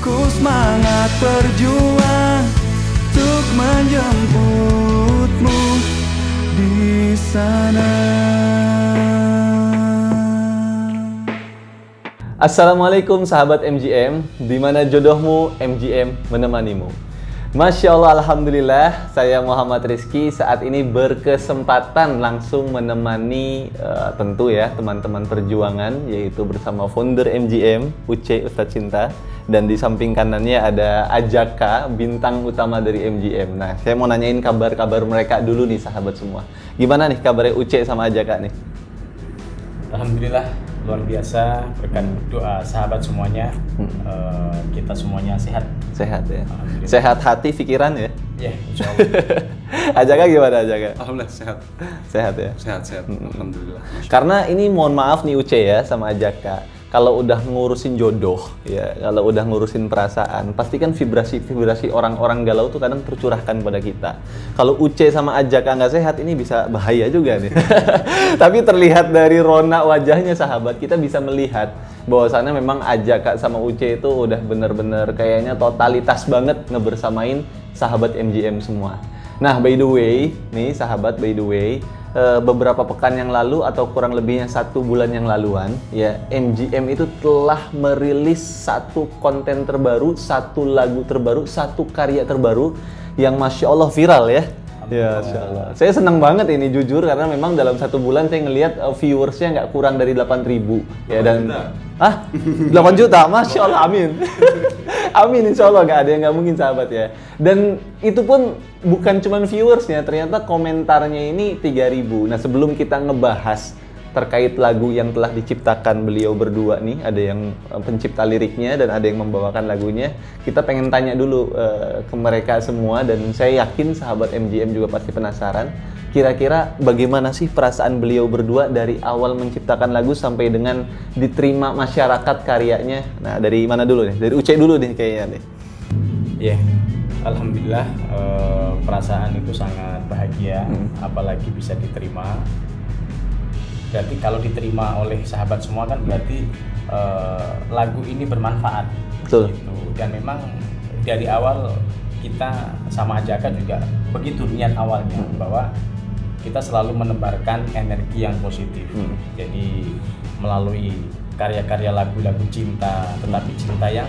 Ku semangat berjuang untuk menjemputmu di sana. Assalamualaikum sahabat MGM, di mana jodohmu MGM menemanimu. Masya Allah, Alhamdulillah, saya Muhammad Rizky saat ini berkesempatan langsung menemani tentu ya teman-teman perjuangan, yaitu bersama founder MGM, Uce Ustadz Cinta, dan di samping kanannya ada Ajaka, bintang utama dari MGM. Nah, saya mau nanyain kabar-kabar mereka dulu nih sahabat semua. Gimana nih kabarnya Uce sama Ajaka nih? Alhamdulillah, luar biasa, berkat doa sahabat semuanya, kita semuanya sehat. Sehat ya? Sehat hati, pikiran ya? Ya, insya Allah. Ajaka gimana Ajaka? Alhamdulillah sehat. Sehat ya? Sehat. Alhamdulillah. Karena ini mohon maaf nih Uce ya sama Ajaka, kalau udah ngurusin jodoh ya, kalau udah ngurusin perasaan, pasti kan vibrasi orang-orang galau tuh kadang tercurahkan pada kita. Kalau Uce sama Ajaka nggak sehat, ini bisa bahaya juga nih. Tapi terlihat dari rona wajahnya sahabat, kita bisa melihat bahwasannya memang Ajaka sama Uce itu udah bener-bener kayaknya totalitas banget ngebersamain sahabat MGM semua. Nah, by the way, nih sahabat, by the way, beberapa pekan yang lalu atau kurang lebihnya 1 bulan yang laluan, ya MGM itu telah merilis 1 konten terbaru, 1 lagu terbaru, 1 karya terbaru yang Masya Allah viral ya. Ya, Masya Allah. Saya senang banget ini jujur karena memang dalam 1 bulan saya ngelihat viewersnya nggak kurang dari 8.000 ya, dan 8 juta, Masya Allah, amin. Amin, insya Allah nggak ada yang nggak mungkin sahabat ya. Dan itu pun bukan cuma viewersnya, ternyata komentarnya ini 3.000. Nah, sebelum kita ngebahas terkait lagu yang telah diciptakan beliau berdua nih, ada yang pencipta liriknya dan ada yang membawakan lagunya, kita pengen tanya dulu ke mereka semua, dan saya yakin sahabat MGM juga pasti penasaran kira-kira bagaimana sih perasaan beliau berdua dari awal menciptakan lagu sampai dengan diterima masyarakat karyanya. Nah, dari mana dulu nih? Dari Uce dulu nih kayaknya nih. Ya, alhamdulillah, perasaan itu sangat bahagia, apalagi bisa diterima. Berarti kalau diterima oleh sahabat semua kan berarti lagu ini bermanfaat. Betul. Gitu. Dan memang dari awal kita sama Ajaka juga begitu niat awalnya, bahwa kita selalu menebarkan energi yang positif. Jadi melalui karya-karya lagu-lagu cinta, tetapi cinta yang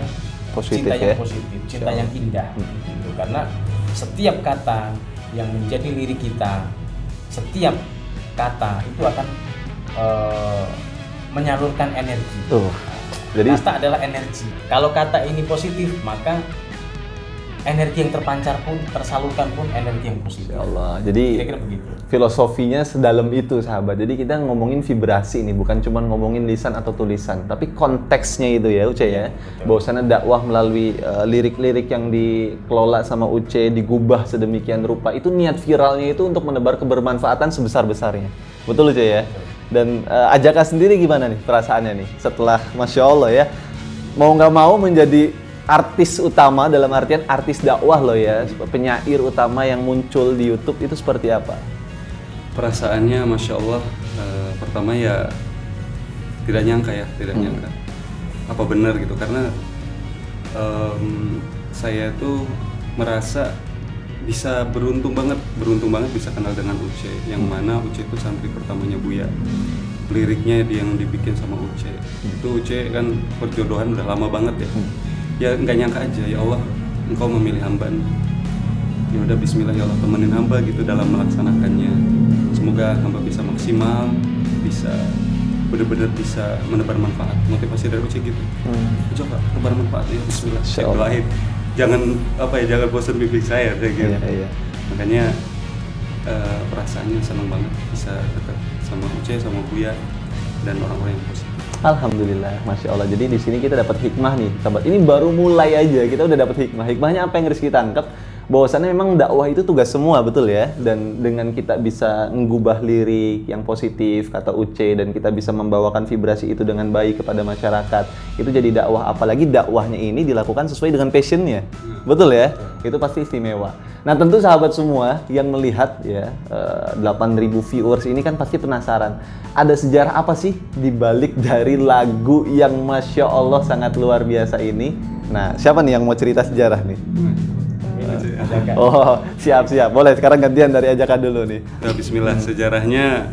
Positif, cinta yang ya? positif, cinta yang indah. Gitu. Karena setiap kata yang menjadi lirik kita, setiap kata itu akan menyalurkan energi. Jadi kata adalah energi. Kalau kata ini positif, maka energi yang terpancar pun, tersalurkan pun energi yang positif. Ya Allah. Jadi kira-kira begitu. Filosofinya sedalam itu sahabat. Jadi kita ngomongin vibrasi nih, bukan cuma ngomongin lisan atau tulisan, tapi konteksnya itu ya Uce ya. Bahwasannya dakwah melalui lirik-lirik yang dikelola sama Uce, digubah sedemikian rupa, itu niat viralnya itu untuk menebar kebermanfaatan sebesar-besarnya. Betul Uce ya? Dan Ajaka sendiri gimana nih perasaannya nih setelah Masya Allah ya, mau nggak mau menjadi artis utama, dalam artian artis dakwah loh ya, penyair utama yang muncul di YouTube, itu seperti apa? Perasaannya Masya Allah, pertama ya tidak nyangka ya, tidak nyangka. Apa benar gitu, karena saya tuh merasa bisa beruntung banget bisa kenal dengan Uce, yang mana Uce itu santri pertamanya Buya. Liriknya yang dibikin sama Uce. Itu Uce kan perjodohan udah lama banget ya. Ya nggak nyangka aja, ya Allah Engkau memilih hamba nih. Ya udah bismillah ya Allah, temenin hamba gitu dalam melaksanakannya. Semoga hamba bisa maksimal, bisa benar-benar bisa menebar manfaat. Motivasi dari Uce gitu. Coba tebar manfaat ya, bismillah. Saya doain. Jangan bosan bimbing saya kayak gitu. Iya. Makanya perasaannya senang banget bisa dekat sama Uce, sama Buya dan orang-orang yang positif. Alhamdulillah, Masya Allah. Jadi di sini kita dapat hikmah nih, sahabat. Ini baru mulai aja, kita udah dapat hikmah. Hikmahnya apa yang harus kita tangkap? Bahwasannya memang dakwah itu tugas semua, betul ya? Dan dengan kita bisa mengubah lirik yang positif, kata Uce, dan kita bisa membawakan vibrasi itu dengan baik kepada masyarakat, itu jadi dakwah. Apalagi dakwahnya ini dilakukan sesuai dengan passionnya, betul ya? Itu pasti istimewa. Nah, tentu sahabat semua yang melihat ya 8.000 viewers ini kan pasti penasaran. Ada sejarah apa sih di balik dari lagu yang Masya Allah sangat luar biasa ini? Nah, siapa nih yang mau cerita sejarah nih? Ajaka. Oh, siap. Boleh, sekarang gantian dari Ajaka dulu nih. Nah, bismillah, sejarahnya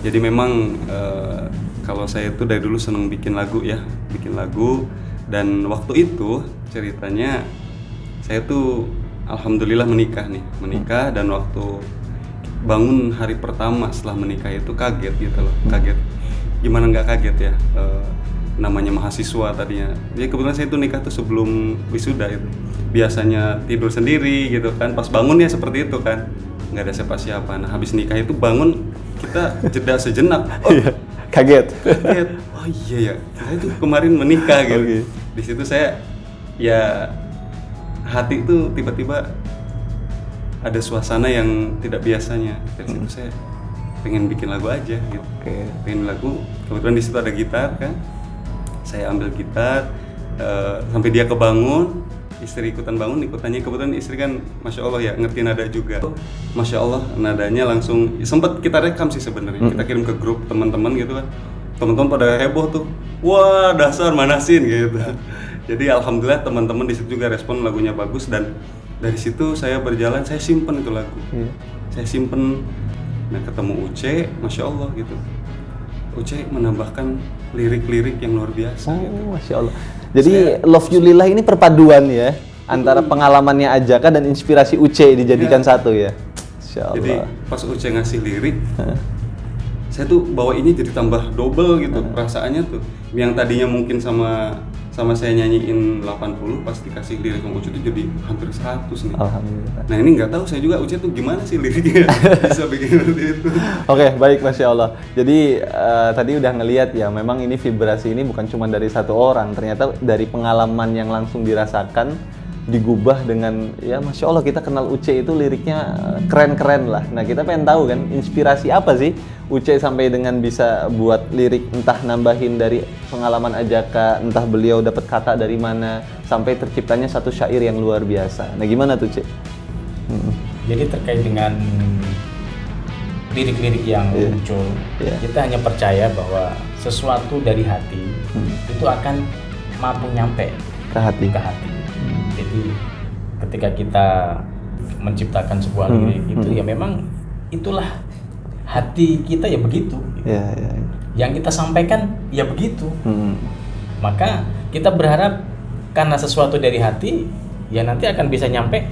jadi memang kalau saya itu dari dulu seneng bikin lagu dan waktu itu ceritanya saya tuh alhamdulillah menikah dan waktu bangun hari pertama setelah menikah itu kaget gitu loh, gimana nggak kaget ya, namanya mahasiswa tadinya. Jadi kebetulan saya itu nikah tuh sebelum wisuda itu. Biasanya tidur sendiri gitu kan, pas bangun ya seperti itu kan, nggak ada siapa-siapa. Nah habis nikah itu bangun kita jeda sejenak, Kaget. oh iya ya, saya tuh kemarin menikah gitu. Oke. Di situ saya ya hati itu tiba-tiba ada suasana yang tidak biasanya. Dari situ saya pengen bikin lagu aja gitu. Oke. Pengen lagu, kebetulan di situ ada gitar kan, saya ambil gitar sampai dia kebangun, istri ikutan bangun, kebetulan istri kan masya Allah ya ngerti nada juga, masya Allah nadanya langsung sempat kita rekam sih sebenarnya, kita kirim ke grup teman-teman gitu kan, teman-teman pada heboh tuh, wah dasar manasin gitu. Jadi alhamdulillah teman-teman di situ juga respon lagunya bagus dan dari situ saya berjalan, saya simpen itu lagu, saya simpen. Nah ketemu Uce, masya Allah gitu. Uce menambahkan lirik-lirik yang luar biasa gitu. Masya Allah. Jadi Love You Lillah ini perpaduan ya antara pengalamannya Ajaka dan inspirasi Uce dijadikan satu ya. Masya Allah. Jadi pas Uce ngasih lirik, saya tuh bawa ini jadi tambah double gitu perasaannya tuh. Yang tadinya mungkin sama saya nyanyiin 80, pas dikasih lirik sama Uce itu jadi hampir 100 nih. Alhamdulillah. Nah ini nggak tahu saya juga Uce tuh gimana sih liriknya bisa bikin seperti itu. Oke, baik, Masya Allah. Jadi tadi udah ngelihat ya, memang ini vibrasi ini bukan cuma dari satu orang, ternyata dari pengalaman yang langsung dirasakan, digubah dengan, ya Masya Allah kita kenal Uce itu liriknya keren-keren lah. Nah kita pengen tahu kan, inspirasi apa sih Uce sampai dengan bisa buat lirik, entah nambahin dari pengalaman Ajaka, entah beliau dapat kata dari mana, sampai terciptanya satu syair yang luar biasa. Nah gimana tuh Uce? Jadi terkait dengan lirik-lirik yang muncul, kita hanya percaya bahwa sesuatu dari hati itu akan mampu nyampe Ke hati. Jadi ketika kita menciptakan sebuah lirik itu ya memang itulah hati kita ya begitu. Ya. Yang kita sampaikan ya begitu. Maka kita berharap karena sesuatu dari hati ya nanti akan bisa nyampe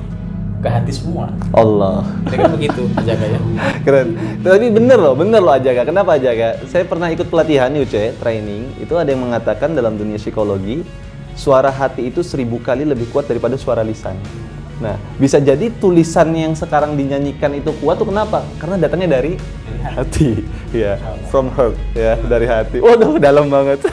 ke hati semua. Allah. Kira begitu Ajaka ya. Keren. Tapi bener loh Ajaka. Kenapa Ajaka? Saya pernah ikut pelatihan nih Uce, training. Itu ada yang mengatakan dalam dunia psikologi, suara hati itu 1000 kali lebih kuat daripada suara lisan. Nah, bisa jadi tulisan yang sekarang dinyanyikan itu kuat tuh kenapa? Karena datangnya dari hati. Ya, from heart ya, dari hati. Waduh, dalam banget.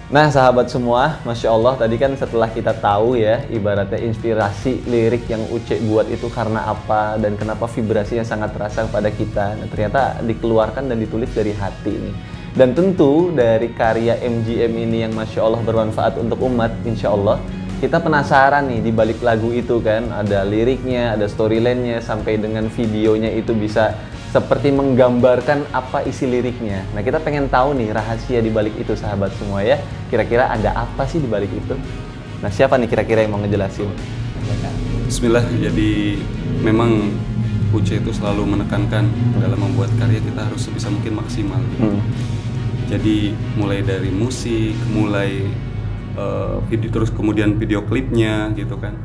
Nah, sahabat semua, Masya Allah, tadi kan setelah kita tahu ya, ibaratnya inspirasi lirik yang Uce buat itu karena apa dan kenapa vibrasinya sangat terasa kepada kita. Nah, ternyata dikeluarkan dan ditulis dari hati nih. Dan tentu dari karya MGM ini yang Masya Allah bermanfaat untuk umat, Insya Allah, kita penasaran nih di balik lagu itu kan, ada liriknya, ada storyline-nya, sampai dengan videonya itu bisa seperti menggambarkan apa isi liriknya. Nah kita pengen tahu nih rahasia di balik itu sahabat semua ya, kira-kira ada apa sih di balik itu? Nah siapa nih kira-kira yang mau ngejelasin? Bismillah, jadi memang Uce itu selalu menekankan dalam membuat karya kita harus sebisa mungkin maksimal gitu. Jadi mulai dari musik, mulai video, terus kemudian video klipnya gitu kan,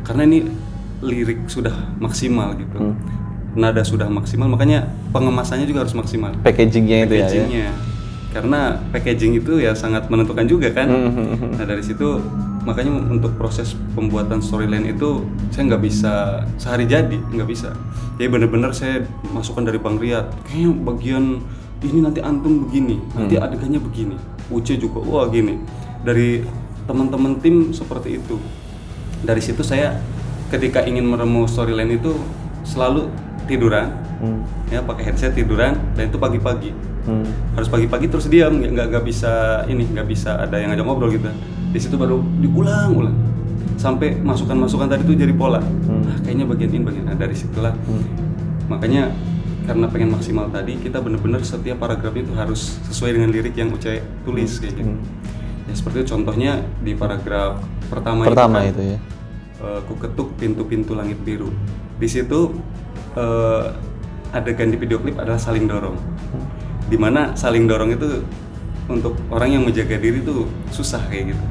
karena ini lirik sudah maksimal gitu, nada sudah maksimal, makanya pengemasannya juga harus maksimal, Packagingnya itu ya, karena packaging itu ya sangat menentukan juga kan. Nah dari situ makanya untuk proses pembuatan storyline itu saya nggak bisa sehari jadi, nggak bisa. Jadi benar-benar saya masukkan dari Bang Riyad, kayaknya bagian ini nanti antum begini, nanti adegannya begini, Uce juga wah gini. Dari teman-teman tim seperti itu. Dari situ saya ketika ingin meremu storyline itu selalu tiduran, ya pakai headset tiduran, dan itu pagi-pagi. Harus pagi-pagi terus diam, nggak bisa ada yang ngajak ngobrol gitu. Di situ baru diulang-ulang sampai masukan-masukan tadi itu jadi pola. Nah, kayaknya bagian ini bagian. Nah, dari situlah makanya karena pengen maksimal tadi kita benar-benar setiap paragrafnya itu harus sesuai dengan lirik yang Uce tulis kayak gitu. Ya seperti itu contohnya di paragraf pertama Pertama kan, itu ya. Ku ketuk pintu-pintu langit biru. Di situ adegan di video klip adalah saling dorong. Dimana saling dorong itu untuk orang yang menjaga diri tuh susah kayak gitu.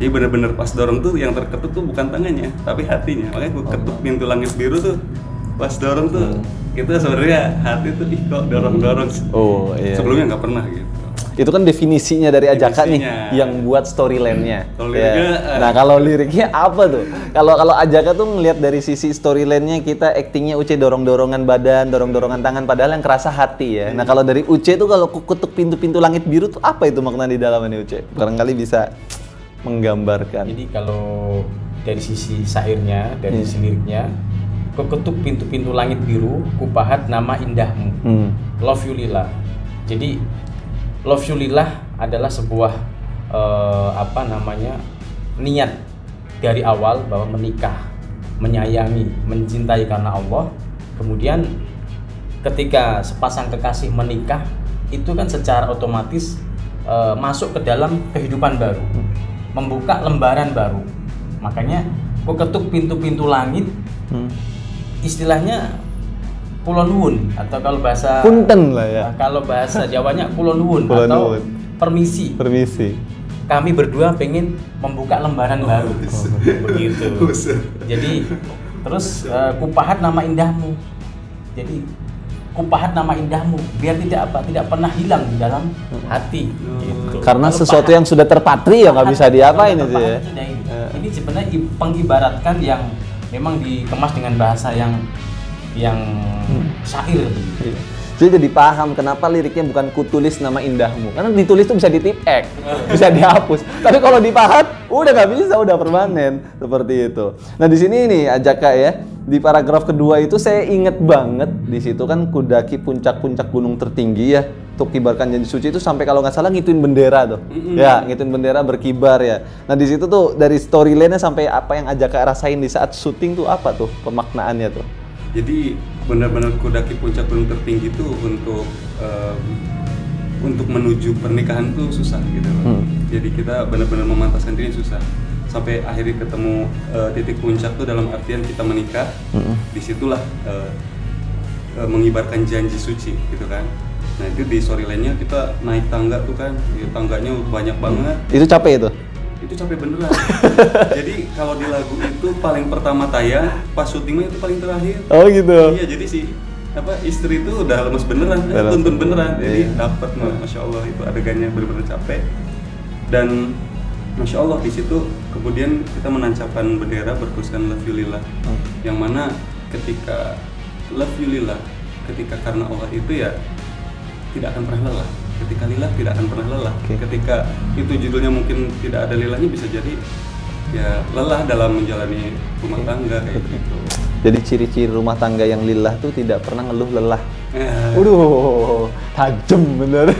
Jadi bener-bener pas dorong tuh yang terketuk tuh bukan tangannya, tapi hatinya. Makanya ku ketuk pintu langit biru tuh pas dorong tuh itu sebenarnya hati tuh kok dorong-dorong. Oh iya. Sebelumnya nggak pernah gitu. Itu kan definisinya dari Ajaka nih Definisinya. yang buat storyline-nya. Kalau Ya. liriknya, Nah, kalau liriknya apa tuh? Kalau Ajaka tuh ngelihat dari sisi storyline-nya, kita actingnya Uce dorong-dorongan badan, dorong-dorongan tangan, padahal yang kerasa hati ya. Nah, kalau dari Uce tuh kalau kutuk pintu-pintu langit biru tuh apa itu makna di dalamnya Uce? Barangkali bisa menggambarkan. Jadi kalau dari sisi syairnya, dari sisi liriknya, ku ketuk pintu-pintu langit biru, kupahat nama indahmu. Love you lillah. Jadi love you lillah adalah sebuah niat dari awal bahwa menikah, menyayangi, mencintai karena Allah. Kemudian ketika sepasang kekasih menikah, itu kan secara otomatis masuk ke dalam kehidupan baru, membuka lembaran baru. Makanya ku ketuk pintu-pintu langit, istilahnya kulon nuwun, atau kalau bahasa Punten lah ya. kalau bahasa Jawanya kulon nuwun Kulon atau nuwun. permisi. Permisi. Kami berdua pengen membuka lembaran baru. Begitu. Jadi terus kupahat nama indahmu. Jadi kupahat nama indahmu biar tidak pernah hilang di dalam hati. Gitu. Karena Kalau sesuatu pahat- yang sudah terpatri ya nggak bisa diapain itu ya. Ini sebenarnya pengibaratkan yang memang dikemas dengan bahasa yang syair begitu. Jadi jadi paham kenapa liriknya bukan kutulis nama indahmu. Karena ditulis tuh bisa ditipek, bisa dihapus. Tapi kalau dipahat, udah nggak bisa, udah permanen seperti itu. Nah di sini nih Ajaka ya, di paragraf kedua itu saya inget banget di situ kan kudaki puncak-puncak gunung tertinggi ya. Untuk kibarkan janji suci itu sampai kalau nggak salah ngituin bendera tuh, ya ngituin bendera berkibar ya. Nah di situ tuh dari storyline-nya sampai apa yang Ajaka rasain di saat syuting tuh apa tuh pemaknaannya tuh? Jadi benar-benar kudaki puncak gunung tertinggi itu untuk menuju pernikahan tuh susah gitu loh. Jadi kita benar-benar memantaskan diri susah. Sampai akhirnya ketemu titik puncak tuh dalam artian kita menikah. Disitulah mengibarkan janji suci gitu kan. Nah itu di storyline-nya kita naik tangga tuh kan, tangganya banyak banget. Itu capek itu? Itu capek beneran. Jadi kalau di lagu itu paling pertama tayang, pas syutingnya itu paling terakhir. Oh gitu. Iya, jadi istri itu udah lemes beneran, Udah tuntun lemes. beneran. Jadi Iya. dapat, masya Allah itu adegannya bener-bener capek. Dan masya Allah di situ kemudian kita menancapkan bendera bertuliskan Love You Lillah. Yang mana ketika Love You Lillah, ketika karena Allah itu ya tidak akan pernah lelah. Ketika lillah tidak akan pernah lelah. Oke. Ketika itu judulnya mungkin tidak ada lilahnya, bisa jadi ya lelah dalam menjalani rumah tangga kayak gitu. Jadi ciri-ciri rumah tangga yang lillah tuh tidak pernah ngeluh lelah. Eh, Waduh, tajam bener.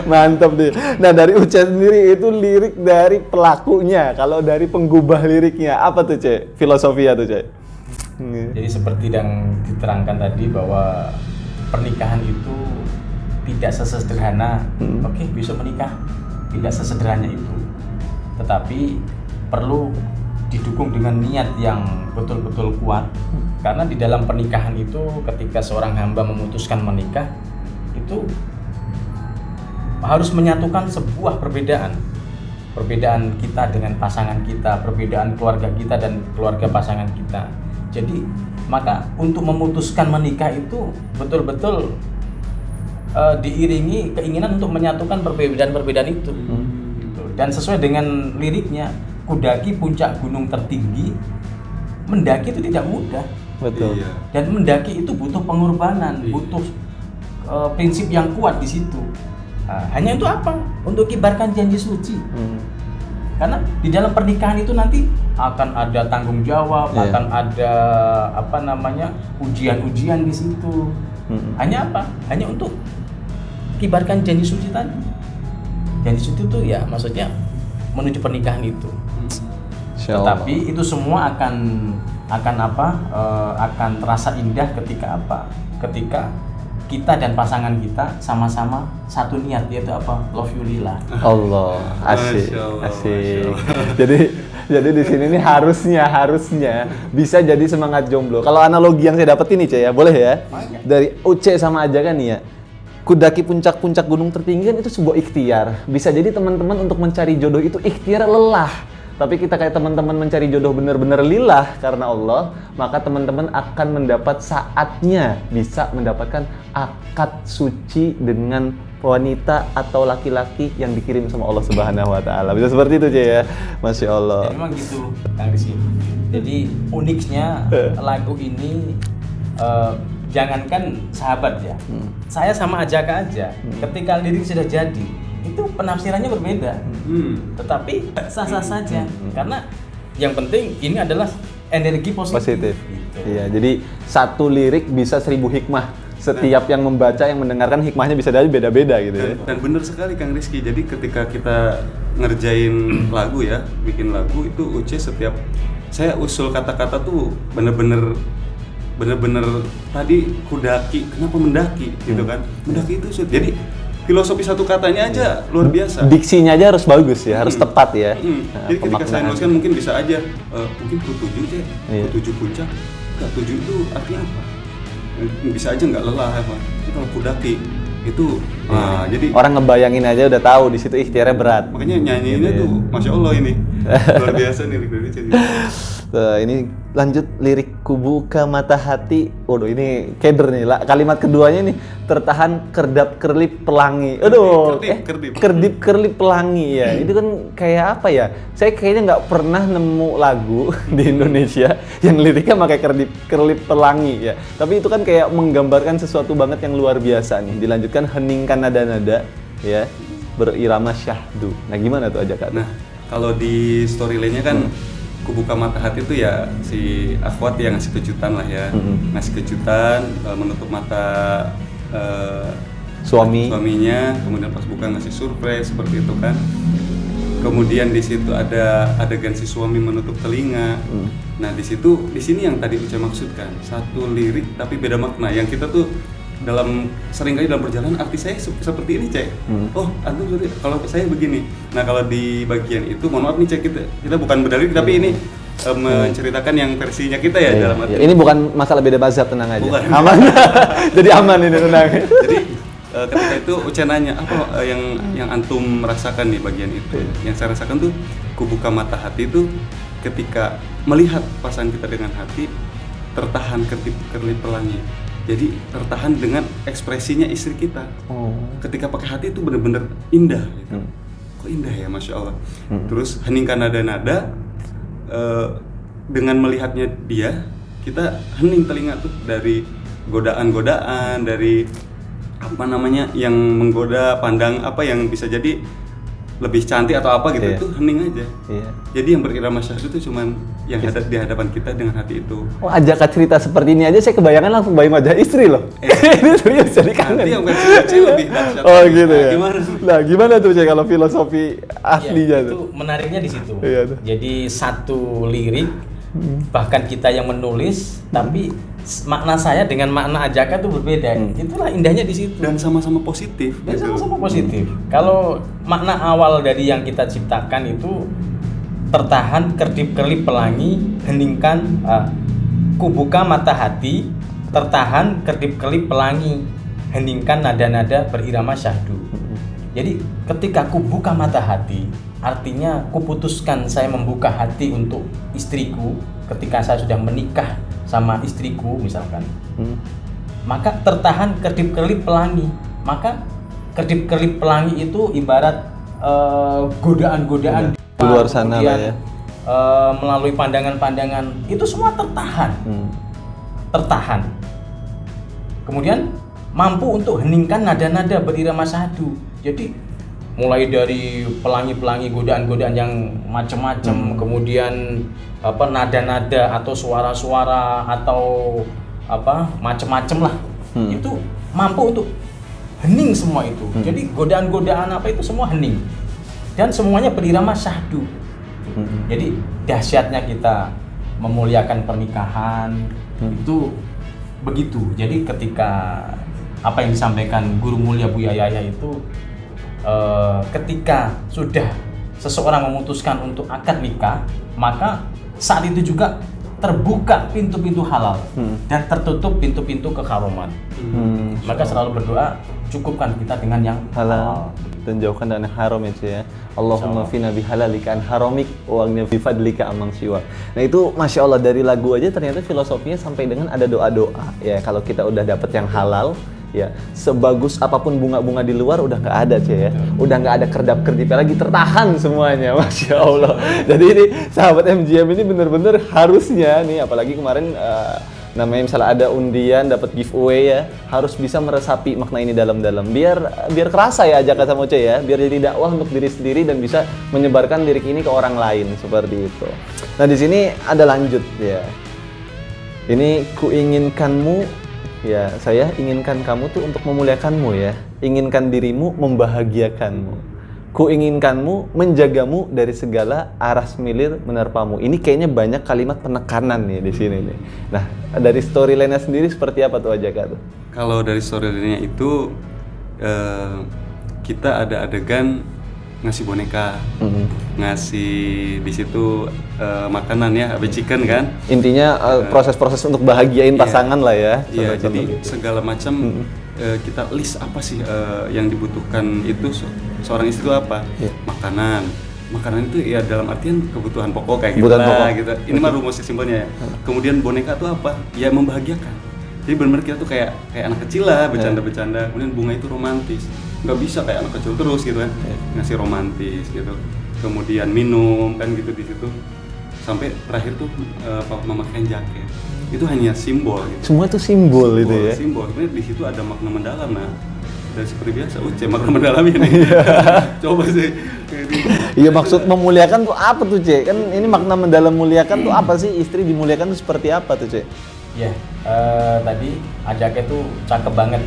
Mantap deh. Nah dari Uce sendiri itu lirik dari pelakunya. Kalau dari penggubah liriknya apa tuh Ce? Filosofia tuh Ce? Jadi seperti yang diterangkan tadi bahwa pernikahan itu tidak sesederhana, oke bisa menikah, tidak sesederhana itu. Tetapi perlu didukung dengan niat yang betul-betul kuat. Karena di dalam pernikahan itu ketika seorang hamba memutuskan menikah, itu harus menyatukan sebuah perbedaan. Perbedaan kita dengan pasangan kita, perbedaan keluarga kita dan keluarga pasangan kita. Jadi maka untuk memutuskan menikah itu betul-betul diiringi keinginan untuk menyatukan perbedaan-perbedaan itu. Gitu. Dan sesuai dengan liriknya, kudaki puncak gunung tertinggi, mendaki itu tidak mudah. Betul. Iya. Dan mendaki itu butuh pengorbanan, Iya. butuh prinsip yang kuat di situ. Nah, hanya itu apa? Untuk kibarkan janji suci. Karena di dalam pernikahan itu nanti akan ada tanggung jawab, Iya. akan ada ujian-ujian di situ. Hanya apa? Hanya untuk kibarkan janji suci tadi. Janji suci itu ya maksudnya menuju pernikahan itu. Insya Allah. Tetapi itu semua akan terasa indah ketika apa? Ketika kita dan pasangan kita sama-sama satu niat, yaitu apa? Love you lillah. Allah, asik, Masya Allah, asik. Masya Allah. Jadi Jadi di sini nih harusnya bisa jadi semangat jomblo. Kalau analogi yang saya dapat ini, Ce, ya, boleh ya? Dari Uce sama Aja kan nih ya. Kudaki puncak-puncak gunung tertinggi kan itu sebuah ikhtiar. Bisa jadi teman-teman untuk mencari jodoh itu ikhtiar lelah. Tapi kita kayak teman-teman mencari jodoh benar-benar lillah karena Allah, maka teman-teman akan mendapat saatnya bisa mendapatkan akad suci dengan wanita atau laki-laki yang dikirim sama Allah Subhanahu wa taala. Bisa seperti itu, Ce, ya. Masya Allah. Ya, memang gitu, Kang Rizky. Jadi uniknya lagu ini jangankan sahabat ya. Saya sama Ajaka aja. Ketika lirik sudah jadi, itu penafsirannya berbeda. Tetapi sah-sah saja. Karena yang penting ini adalah energi positif. Gitu. Iya, jadi satu lirik bisa 1000 hikmah. Setiap yang membaca, yang mendengarkan hikmahnya bisa dari beda-beda gitu ya. Dan benar sekali Kang Rizky. Jadi ketika kita ngerjain lagu ya, bikin lagu itu Uce setiap saya usul kata-kata tuh bener-bener tadi kudaki, kenapa mendaki gitu kan? Mendaki itu jadi filosofi satu katanya aja luar biasa. Diksinya aja harus bagus ya, harus tepat ya. Nah, jadi ketika saya nuliskan mungkin bisa aja mungkin ku-7 Ce, Iya. ku-7 puncak. Enggak, 7 itu artinya apa? Bisa aja nggak lelah apa. Tapi kalau kudaki itu jadi orang ngebayangin aja udah tahu di situ ikhtiarnya berat. makanya nyanyiinnya tuh Masya Allah ini luar biasa nih lirik-liriknya. Ini lanjut lirik kubuka mata hati. Waduh, ini keder nih. Kalimat keduanya nih, tertahan kerdap kerlip pelangi. Aduh, kerdip kerlip pelangi ya. Itu kan kayak apa ya? Saya kayaknya nggak pernah nemu lagu di Indonesia yang liriknya pakai kerdip kerlip pelangi ya. Tapi itu kan kayak menggambarkan sesuatu banget yang luar biasa nih. Dilanjutkan heningkan nada-nada ya, berirama syahdu. Nah, gimana tuh aja Kak? Nah, kalau di storyline-nya kan Kubuka Mata Hati itu ya si akhwat yang ngasih kejutan lah ya. Ngasih kejutan, menutup mata suaminya, kemudian pas buka ngasih surprise seperti itu kan. Kemudian di situ ada adegan si suami menutup telinga. Nah, di sini yang tadi Uce maksudkan, satu lirik tapi beda makna. Yang kita tuh seringkali dalam perjalanan arti saya seperti ini, Cek. Oh, antum sorry, kalau saya begini. Nah, kalau di bagian itu mohon maaf nih, Cek, kita bukan berdalil tapi ini menceritakan yang versinya kita ya dalam arti. Ini bukan masalah beda mazhab, tenang aja. Bukan. Aman. Jadi aman ini, tenang. Jadi ketika itu Uce nanya apa yang antum merasakan di bagian itu. Yang saya rasakan tuh kubuka mata hati itu ketika melihat pasangan kita dengan hati tertahan kerlip pelangi. Jadi tertahan dengan ekspresinya istri kita. Ketika pakai hati itu benar-benar indah gitu. Kok indah ya, Masya Allah. Terus heningkan nada-nada, dengan melihatnya dia, kita hening telinga tuh dari godaan-godaan, dari apa namanya yang menggoda, pandang apa yang bisa jadi lebih cantik atau apa gitu, itu hening aja. Jadi yang berirama syahdu itu cuman yang ada di hadapan kita dengan hati itu. Oh, ajak cerita seperti ini aja saya kebayangan langsung bayang wajah istri loh. Ini serius jadi kangen. Nanti yang versi Uce lebih dahsyat. Oh gitu ya. Gimana? Nah, gimana tuh Cek kalau filosofi aslinya itu tuh? menariknya di situ. Iya, tuh. Jadi satu lirik bahkan kita yang menulis tapi makna saya dengan makna Ajaka itu berbeda. Itulah indahnya di situ. Dan sama-sama positif. Dan gitu. sama-sama positif. Kalau makna awal dari yang kita ciptakan itu tertahan kerdip-kerlip pelangi, heningkan kubuka mata hati, tertahan kerdip-kerlip pelangi, heningkan nada-nada berirama syahdu. Jadi ketika kubuka mata hati, artinya kuputuskan saya membuka hati untuk istriku ketika saya sudah menikah sama istriku misalkan. Maka tertahan kedip-kelip pelangi. Maka kedip-kelip pelangi itu ibarat godaan-godaan di luar sana lah ya. Melalui pandangan-pandangan itu semua tertahan. Tertahan. Kemudian mampu untuk heningkan nada-nada berirama syahdu. Jadi mulai dari pelangi-pelangi godaan-godaan yang macam-macam, kemudian nada-nada atau suara-suara atau macam-macam lah, itu mampu untuk hening semua itu. Jadi godaan-godaan apa itu semua hening dan semuanya berirama syahdu. Jadi dahsyatnya kita memuliakan pernikahan itu begitu. Jadi ketika apa yang disampaikan Guru Mulia Buya Yahya itu ketika sudah seseorang memutuskan untuk akad nikah, maka saat itu juga terbuka pintu-pintu halal dan tertutup pintu-pintu keharuman. Maka selalu berdoa, cukupkan kita dengan yang Halal dan jauhkan dari haram ya cuy ya. Allahumma fina bihalalika an haramik wa aghnina bi fadlika amman siwa. Nah itu Masya Allah, dari lagu aja ternyata filosofinya sampai dengan ada doa-doa ya. Kalau kita udah dapet yang halal ya, sebagus apapun bunga-bunga di luar udah nggak ada cuy ya. Udah nggak ada kerdap-kerdipnya lagi, tertahan semuanya. Masya Allah. Jadi ini sahabat MGM ini bener-bener harusnya nih, apalagi kemarin namanya misalnya ada undian dapat giveaway ya, harus bisa meresapi makna ini dalam-dalam biar kerasa ya ajakan sama Uce ya, biar jadi dakwah untuk diri sendiri dan bisa menyebarkan lirik ini ke orang lain seperti itu. Nah di sini ada lanjut ya, ini kuinginkanmu ya, saya inginkan kamu tuh untuk memuliakanmu ya, inginkan dirimu membahagiakanmu. Kuinginkanmu menjagamu dari segala arah semilir menerpamu. Ini kayaknya banyak kalimat penekanan nih di sini nih. Nah, dari storyline-nya sendiri seperti apa tuh Ajaka tuh? Kalau dari storyline-nya itu kita ada adegan ngasih boneka, ngasih di situ makanan ya, habis chicken kan. Intinya proses-proses untuk bahagiain pasangan lah ya. Iya, Contoh-contoh jadi gitu. segala macam kita list apa sih yang dibutuhkan itu seorang istri itu apa? Iya. Makanan itu ya dalam artian kebutuhan pokok kayak gitu Kebutuhan lah pokok. gitu. Ini mah rumusnya simpelnya ya. Kemudian boneka itu apa? Ya membahagiakan. Jadi benar-benar kita tuh kayak anak kecil lah, bercanda-bercanda. Kemudian bunga itu romantis. Nggak bisa kayak anak kecil terus gitu kan. Ngasih romantis gitu. Kemudian minum kan gitu di situ. Sampai terakhir tuh memakai jaket. Itu hanya simbol gitu. Semua tuh simbol itu ya. Simbol. Sebenarnya di situ ada makna mendalam. Nah, dan seperti biasa, Uce makna mendalam ini. Coba sih. Iya, maksud memuliakan tuh apa tuh, Cek? Kan ini makna mendalam muliakan tuh apa sih? Istri dimuliakan tuh seperti apa tuh, Cek? Ya, tadi Ajake tuh cakep banget.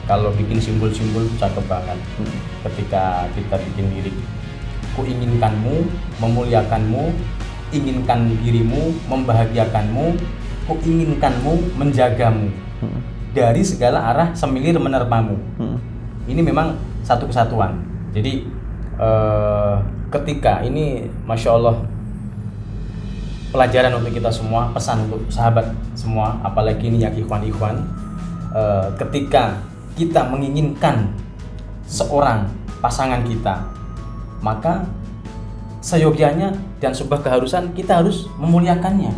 Kalau bikin simbol-simbol tuh cakep banget. Ketika kita bikin lirik, kuinginkanmu, memuliakanmu, inginkan dirimu, membahagiakanmu, kuinginkanmu, menjagamu dari segala arah semilir menerpamu. Ini memang satu kesatuan. Jadi ketika ini, Masya Allah, pelajaran untuk kita semua, pesan untuk sahabat semua, apalagi ini yang ikhwan-ikhwan, ketika kita menginginkan seorang pasangan kita, maka seyogianya dan sebuah keharusan kita harus memuliakannya.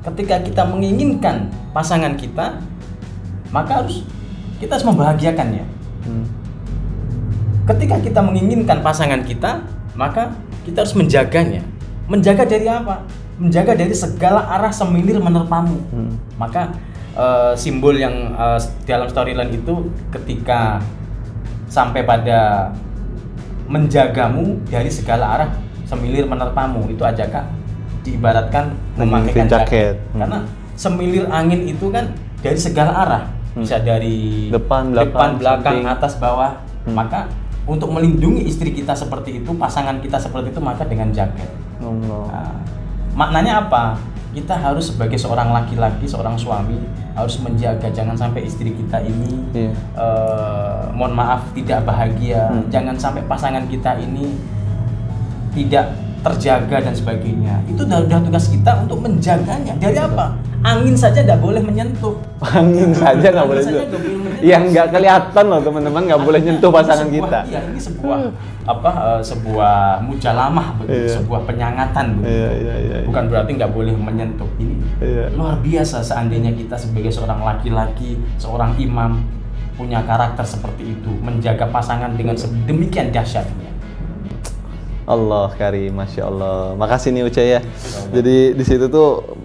Ketika kita menginginkan pasangan kita, maka kita harus membahagiakannya. Ketika kita menginginkan pasangan kita, maka kita harus menjaganya. Menjaga dari apa? Menjaga dari segala arah semilir menerpamu. Maka simbol yang dalam storyline itu ketika sampai pada menjagamu dari segala arah semilir menerpamu, itu Ajaka diibaratkan memakaikan jaket. Karena semilir angin itu kan dari segala arah, bisa dari Depan, belakang, samping. atas, bawah. Maka untuk melindungi istri kita seperti itu, pasangan kita seperti itu, maka dengan jaket. Nah, maknanya apa? Kita harus sebagai seorang laki-laki, seorang suami harus menjaga, jangan sampai istri kita ini mohon maaf tidak bahagia, jangan sampai pasangan kita ini tidak terjaga dan sebagainya. Itu udah tugas kita untuk menjaganya. Dari apa? Angin saja tidak boleh menyentuh. Angin saja nggak boleh nyentuh. Yang nggak kelihatan loh teman-teman, nggak boleh nyentuh pasangan kita. Iya, ini sebuah mujalamah begitu, sebuah penyangatan begitu. Iya. Bukan berarti nggak boleh menyentuh. Ini luar biasa seandainya kita sebagai seorang laki-laki, seorang imam punya karakter seperti itu, menjaga pasangan dengan sedemikian dahsyatnya. Allah karim, Masya Allah. Makasih nih Uce ya. Jadi di situ tuh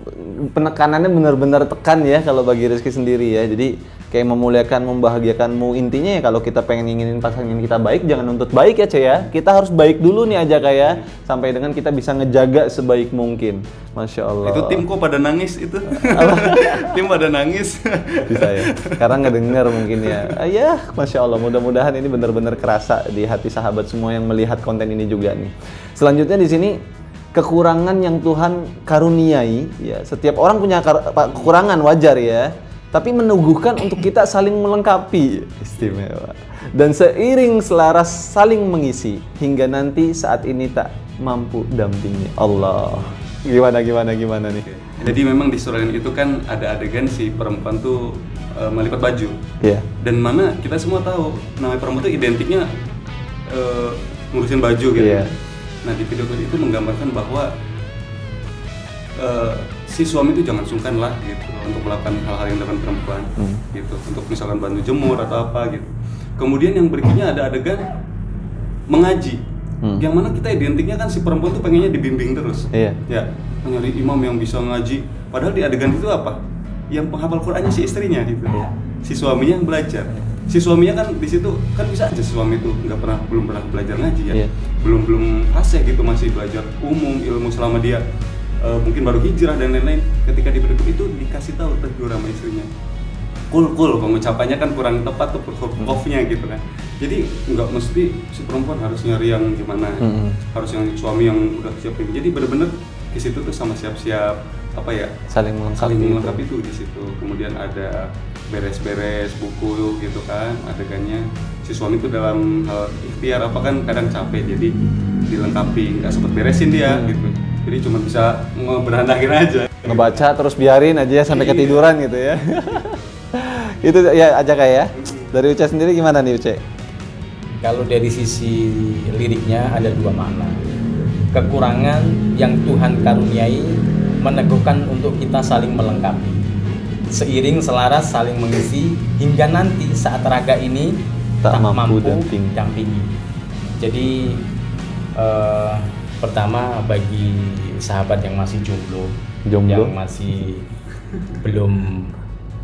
penekanannya benar-benar tekan ya kalau bagi Rizky sendiri ya. Jadi kayak memuliakan, membahagiakanmu. Intinya ya kalau kita pengen nginginin pasangan kita baik, jangan nuntut baik ya Ce ya. Kita harus baik dulu nih aja kayak sampai dengan kita bisa ngejaga sebaik mungkin. Masya Allah. Itu tim kok pada nangis itu. Tim pada nangis. Bisa ya. Karena ngedenger mungkin ya. Ya, Masya Allah. Mudah-mudahan ini benar-benar kerasa di hati sahabat semua yang melihat konten ini juga nih. Selanjutnya di sini kekurangan yang Tuhan karuniai. Ya, setiap orang punya kekurangan, wajar ya. Tapi meneguhkan untuk kita saling melengkapi. Istimewa. Dan seiring selaras saling mengisi hingga nanti saat ini tak mampu dampingi. Allah. Gimana nih? Jadi memang di surah itu kan ada adegan si perempuan tuh melipat baju. Iya. Dan mana kita semua tahu namanya perempuan tuh identiknya ngurusin baju gitu. Iya. Nah di video klip itu menggambarkan bahwa si suami itu jangan sungkan lah gitu untuk melakukan hal-hal yang dilakukan perempuan gitu, untuk misalkan bantu jemur atau apa gitu. Kemudian yang berikutnya ada adegan mengaji, yang mana kita identiknya kan si perempuan tuh pengennya dibimbing terus. Iya. Ya, nyari imam yang bisa ngaji. Padahal di adegan itu apa? Yang penghafal Qur'annya si istrinya gitu. Si suaminya yang belajar. Si suaminya kan di situ kan bisa aja si suami itu belum pernah belajar ngaji ya. Iya. Belum fasih gitu, masih belajar umum ilmu selama dia mungkin baru hijrah dan lain-lain. Ketika di berikut itu dikasih tahu tegur sama istrinya. Kul pengucapannya kan kurang tepat tuh huruf-hurufnya gitu kan. Jadi nggak mesti si perempuan harus nyari yang gimana, harus yang suami yang udah siap. Jadi bener-bener di situ tuh sama siap-siap apa ya, Saling melengkapi itu di situ. Kemudian ada beres-beres buku gitu kan adegannya. Si suami tuh dalam hal ikhtiar apa kan kadang capek, jadi dilengkapi, nggak sempet beresin dia gitu. Jadi cuma bisa ngeberandakin aja. Ngebaca terus biarin aja ya sampai ketiduran gitu ya. Itu ya aja kayak ya. Dari Uce sendiri gimana nih Uce? Kalau dari sisi liriknya ada dua makna. Kekurangan yang Tuhan karuniai meneguhkan untuk kita saling melengkapi. Seiring selaras saling mengisi hingga nanti saat raga ini Tak mampu dampingi. Jadi pertama bagi sahabat yang masih jomblo, yang masih belum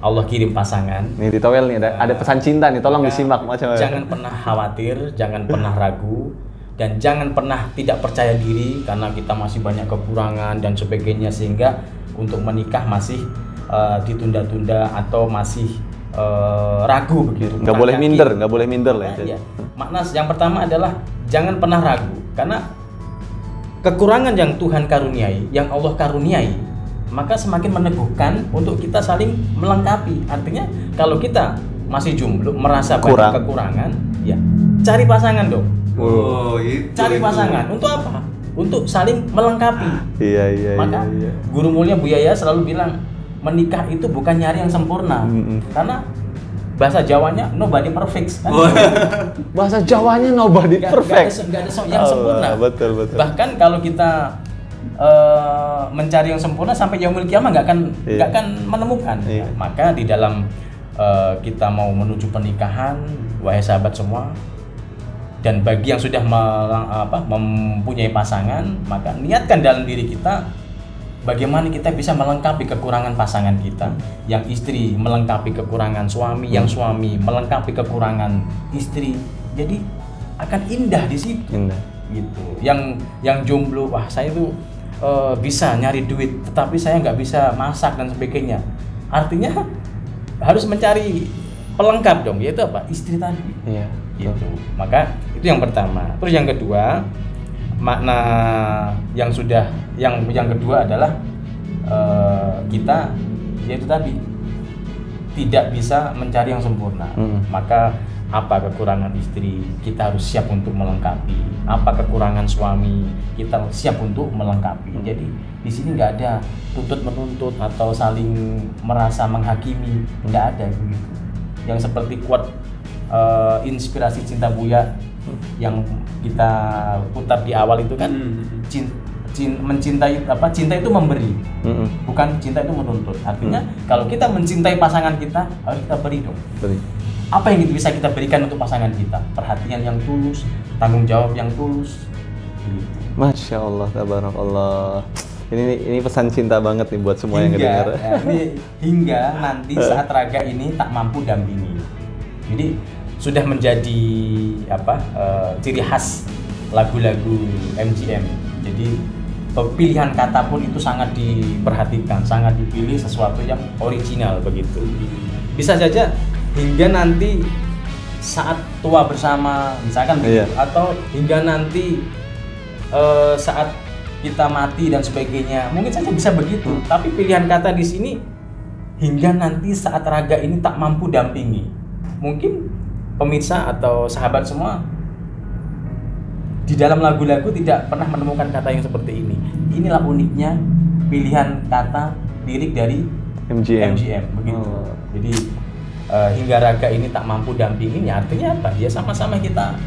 Allah kirim pasangan. Nih di towel nih ada pesan cinta nih, tolong disimak macam. Jangan pernah khawatir, jangan pernah ragu, dan jangan pernah tidak percaya diri karena kita masih banyak kekurangan dan sebagainya, sehingga untuk menikah masih ditunda-tunda atau masih ragu begitu. Nggak boleh minder lah ya. Makna yang pertama adalah jangan pernah ragu, karena kekurangan yang Tuhan karuniai, yang Allah karuniai, maka semakin meneguhkan untuk kita saling melengkapi. Artinya kalau kita masih jomblo, merasa banyak kekurangan, ya cari pasangan dong. Cari pasangan untuk apa? Untuk saling melengkapi. Iya. Maka Guru Mulia Buya selalu bilang menikah itu bukan nyari yang sempurna, karena bahasa Jawanya nobody perfect kan? Bahasa Jawanya nobody perfect. Nggak ada yang sempurna. Betul. Bahkan kalau kita mencari yang sempurna sampai yaumul kiamah nggak akan menemukan. Maka di dalam kita mau menuju pernikahan, wahai sahabat semua, dan bagi yang sudah mempunyai pasangan, maka niatkan dalam diri kita bagaimana kita bisa melengkapi kekurangan pasangan kita. Yang istri melengkapi kekurangan suami, yang suami melengkapi kekurangan istri. Jadi akan indah di situ. Indah. Gitu. Yang jomblo, wah saya tuh bisa nyari duit, tetapi saya nggak bisa masak dan sebagainya. Artinya harus mencari pelengkap dong, yaitu apa? Istri tadi. Iya. Gitu. Maka itu yang pertama. Terus yang kedua, makna yang kedua adalah kita yaitu tadi tidak bisa mencari yang sempurna. Maka apa kekurangan istri, kita harus siap untuk melengkapi. Apa kekurangan suami, kita siap untuk melengkapi. Jadi di sini nggak ada tuntut menuntut atau saling merasa menghakimi, nggak ada begitu. Yang seperti quote inspirasi Cinta Buya yang kita putar di awal itu kan, mencintai cinta itu memberi, bukan cinta itu menuntut. Artinya kalau kita mencintai pasangan kita, harus kita beri dong. Apa yang bisa kita berikan untuk pasangan kita? Perhatian yang tulus, tanggung jawab yang tulus. Masya Allah, tabarakallah. Ini pesan cinta banget nih buat semua yang ngedengar. Hingga nanti saat raga ini tak mampu dampingi. Jadi sudah menjadi ciri khas lagu-lagu MGM. Jadi pilihan kata pun itu sangat diperhatikan, sangat dipilih sesuatu yang original begitu. Bisa saja hingga nanti saat tua bersama, misalkan begitu, atau hingga nanti saat kita mati dan sebagainya, mungkin saja bisa begitu. Tapi pilihan kata di sini hingga nanti saat raga ini tak mampu dampingi. Mungkin pemirsa atau sahabat semua di dalam lagu-lagu tidak pernah menemukan kata yang seperti ini. Inilah uniknya pilihan kata lirik dari MGM. begitu. Oh. Jadi hingga raga ini tak mampu dampinginya, artinya apa? Ya sama-sama kita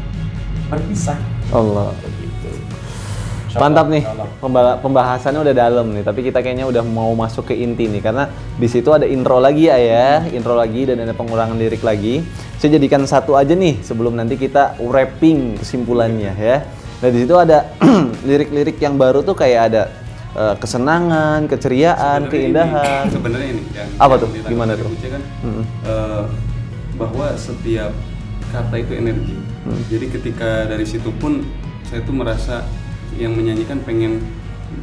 berpisah. Allah. Begitu. Mantap nih, Insyaallah. pembahasannya udah dalam nih, tapi kita kayaknya udah mau masuk ke inti nih, karena di situ ada intro lagi ya, intro lagi dan ada pengulangan lirik lagi. Saya jadikan satu aja nih sebelum nanti kita wrapping kesimpulannya ya. Nah di situ ada lirik-lirik yang baru tuh kayak ada kesenangan, keceriaan, keindahan. Sebenarnya ini yang Apa tuh? ditangkap Gimana dari tuh? Uce kan, bahwa setiap kata itu energi. Jadi ketika dari situ pun saya tuh merasa yang menyanyikan pengen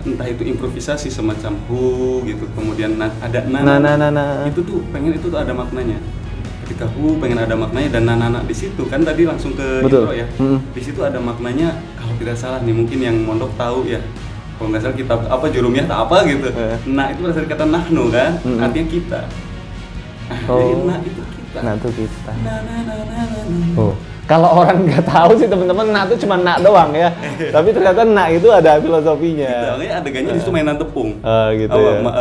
entah itu improvisasi semacam hu gitu, kemudian ada Nah. itu tuh pengen itu tuh ada maknanya. Ketika hu pengen ada maknanya dan nana di situ kan tadi langsung ke Betul. intro ya. Di situ ada maknanya, kalau tidak salah nih mungkin yang mondok tahu ya. Kalau nggak salah kitab apa Jurumiyah tak apa gitu. Nah itu berasal dari kata nahnu kan, artinya kita. Jadi nah itu kita. Nah tuh kita. Nah. Oh. Kalau orang nggak tahu sih teman-teman, nak itu cuma nak doang ya. Tapi ternyata nak itu ada filosofinya. Soalnya adegannya di situ mainan tepung. Gitu ya. Mau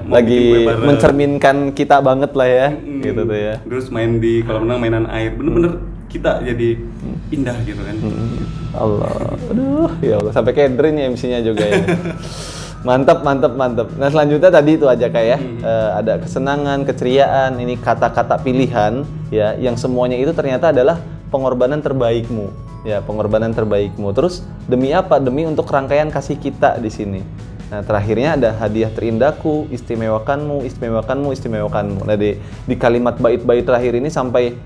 Lagi bikin kue bareng. mencerminkan kita banget lah ya, gitu tuh ya. Terus main di kolam renang mainan air, bener-bener kita jadi indah gitu kan. Allah, aduh, ya Allah, sampai kedrin ya MC-nya juga ya. Mantap. Nah selanjutnya tadi itu aja kayak ada kesenangan, keceriaan, ini kata-kata pilihan ya, yang semuanya itu ternyata adalah pengorbanan terbaikmu, ya pengorbanan terbaikmu. Terus demi apa? Demi untuk rangkaian kasih kita di sini. Nah terakhirnya ada hadiah terindahku, istimewakanmu. Nah di kalimat bait-bait terakhir ini sampai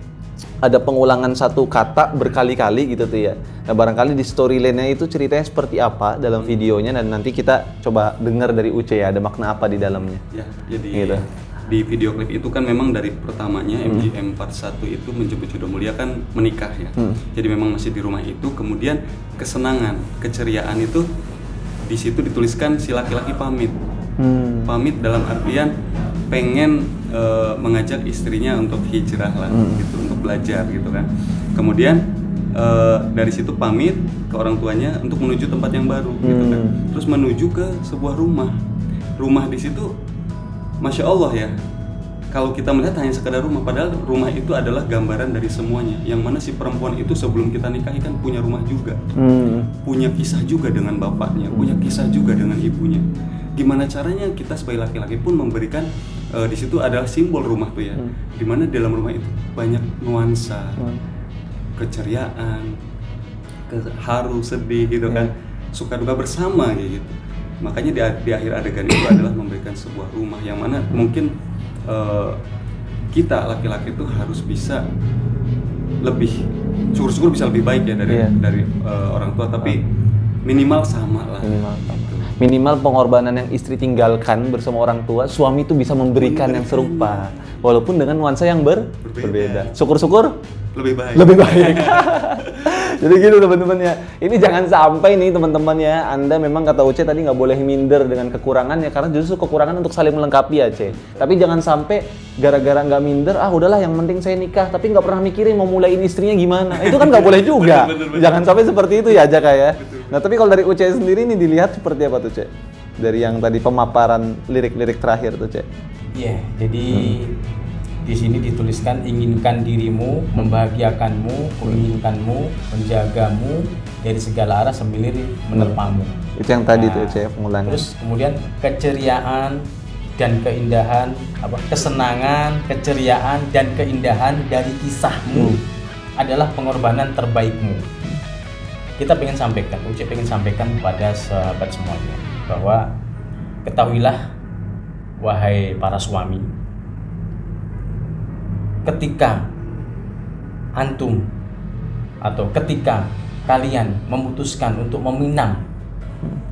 ada pengulangan satu kata berkali-kali gitu tuh ya. Nah barangkali di storyline-nya itu ceritanya seperti apa dalam videonya, dan nanti kita coba dengar dari Uce ya, ada makna apa di dalamnya. Ya, jadi Gitu. di video klip itu kan memang dari pertamanya MGM Part 1 itu menjemput jodoh mulia kan menikah ya. Jadi memang masih di rumah itu, kemudian kesenangan, keceriaan itu di situ dituliskan si laki-laki pamit. Pamit dalam artian pengen mengajak istrinya untuk hijrah lah gitu, untuk belajar gitu kan. Kemudian dari situ pamit ke orang tuanya untuk menuju tempat yang baru gitu kan. Terus menuju ke sebuah rumah. Rumah di situ Masya Allah ya, kalau kita melihat hanya sekadar rumah, padahal rumah itu adalah gambaran dari semuanya. Yang mana si perempuan itu sebelum kita nikahi kan punya rumah juga, punya kisah juga dengan bapaknya, punya kisah juga dengan ibunya. Gimana caranya kita sebagai laki-laki pun memberikan, di situ adalah simbol rumah tuh ya, dimana dalam rumah itu banyak nuansa, keceriaan, haru, sedih gitu kan, suka duka bersama kayak gitu. Makanya di akhir adegan itu adalah memberikan sebuah rumah yang mana mungkin kita laki-laki itu harus bisa lebih syukur-syukur bisa lebih baik ya dari orang tua, tapi minimal sama lah. Minimal pengorbanan yang istri tinggalkan bersama orang tua, suami itu bisa memberikan yang serupa, walaupun dengan nuansa yang berbeda. Syukur-syukur lebih baik. Jadi gitu teman-teman ya. Ini jangan sampai nih teman-teman ya, Anda memang kata Uce tadi nggak boleh minder dengan kekurangannya, karena justru kekurangan untuk saling melengkapi ya Ce. Tapi jangan sampai gara-gara nggak minder, udahlah yang penting saya nikah, tapi nggak pernah mikirin mau mulain istrinya gimana. Itu kan nggak boleh juga. Bener. Jangan sampai seperti itu ya Jaka ya. Nah tapi kalau dari Uce sendiri nih dilihat seperti apa tuh Ce? Dari yang tadi pemaparan lirik-lirik terakhir tuh Ce. Iya, jadi di sini dituliskan inginkan dirimu, membahagiakanmu, menginginkanmu, menjagamu dari segala arah sambil menerpamu. Itu yang tadi tuh Ce, pengulangan. Terus kemudian keceriaan dan keindahan, kesenangan, keceriaan dan keindahan dari kisahmu adalah pengorbanan terbaikmu. Kita pengen sampaikan, Uce pengen sampaikan kepada sahabat semuanya bahwa ketahuilah wahai para suami, ketika antum atau ketika kalian memutuskan untuk meminang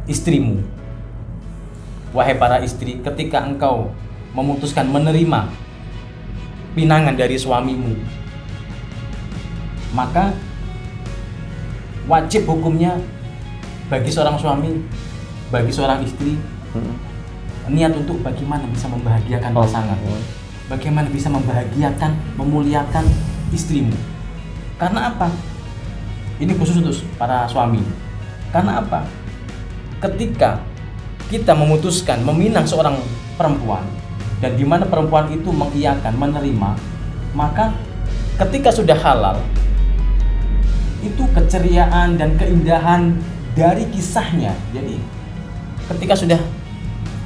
istrimu, wahai para istri, ketika engkau memutuskan menerima pinangan dari suamimu, maka wajib hukumnya bagi seorang suami, bagi seorang istri, niat untuk bagaimana bisa membahagiakan pasangan, bagaimana bisa membahagiakan, memuliakan istrimu. Karena apa? Ini khusus untuk para suami. Karena apa? Ketika kita memutuskan meminang seorang perempuan dan di mana perempuan itu mengiyakan, menerima, maka ketika sudah halal, itu keceriaan dan keindahan dari kisahnya. Jadi ketika sudah